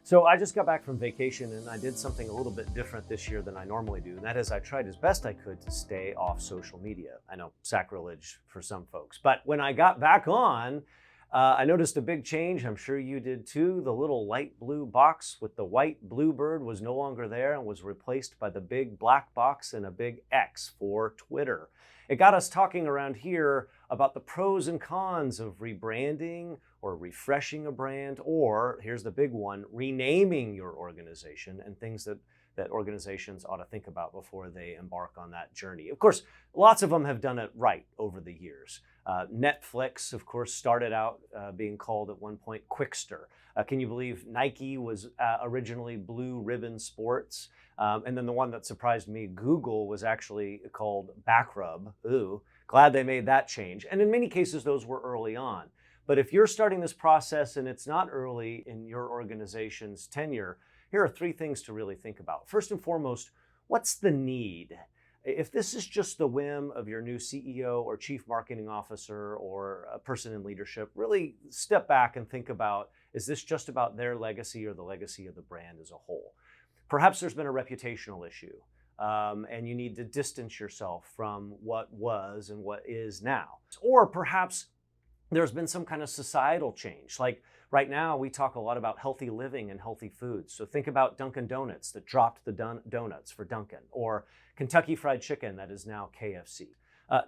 So I just got back from vacation and I did something a little bit different this year than I normally do. And that is I tried as best I could to stay off social media. I know, sacrilege for some folks. But when I got back on, I noticed a big change. I'm sure you did too. The little light blue box with the white bluebird was no longer there and was replaced by the big black box and a big X for Twitter. It got us talking around here about the pros and cons of rebranding or refreshing a brand, or here's the big one, renaming your organization, and things that organizations ought to think about before they embark on that journey. Of course, lots of them have done it right over the years. Netflix, of course, started out being called at one point Quickster. Can you believe Nike was originally Blue Ribbon Sports? And then the one that surprised me, Google, was actually called Backrub. Ooh, glad they made that change. And in many cases, those were early on. But if you're starting this process and it's not early in your organization's tenure, here are three things to really think about. First and foremost, what's the need? If this is just the whim of your new CEO or chief marketing officer or a person in leadership, really step back and think about, is this just about their legacy or the legacy of the brand as a whole? Perhaps there's been a reputational issue and you need to distance yourself from what was and what is now. Or perhaps there's been some kind of societal change. Like right now, we talk a lot about healthy living and healthy foods. So think about Dunkin' Donuts that dropped the donuts for Dunkin', or Kentucky Fried Chicken that is now KFC.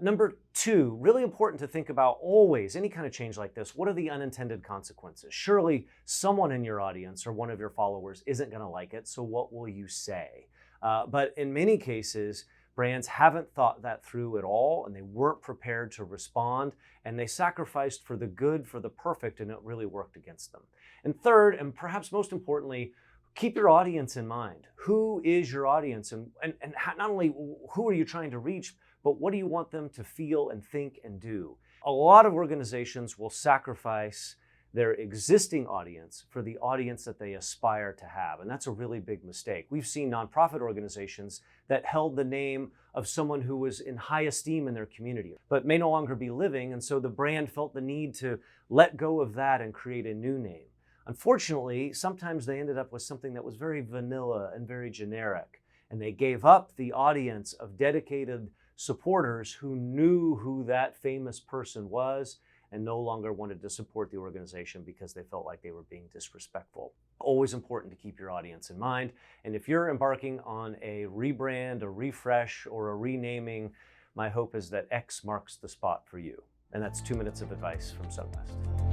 Number two, really important to think about always, any kind of change like this, what are the unintended consequences? Surely someone in your audience or one of your followers isn't going to like it, so what will you say? But in many cases, brands haven't thought that through at all, and they weren't prepared to respond, and they sacrificed for the good, for the perfect, and it really worked against them. And third, and perhaps most importantly, keep your audience in mind. Who is your audience? And not only who are you trying to reach, but what do you want them to feel and think and do? A lot of organizations will sacrifice their existing audience for the audience that they aspire to have. And that's a really big mistake. We've seen nonprofit organizations that held the name of someone who was in high esteem in their community, but may no longer be living. And so the brand felt the need to let go of that and create a new name. Unfortunately, sometimes they ended up with something that was very vanilla and very generic. And they gave up the audience of dedicated supporters who knew who that famous person was and no longer wanted to support the organization because they felt like they were being disrespectful. Always important to keep your audience in mind. And if you're embarking on a rebrand, a refresh, or a renaming, my hope is that X marks the spot for you. And that's 2 minutes of advice from Sunwest.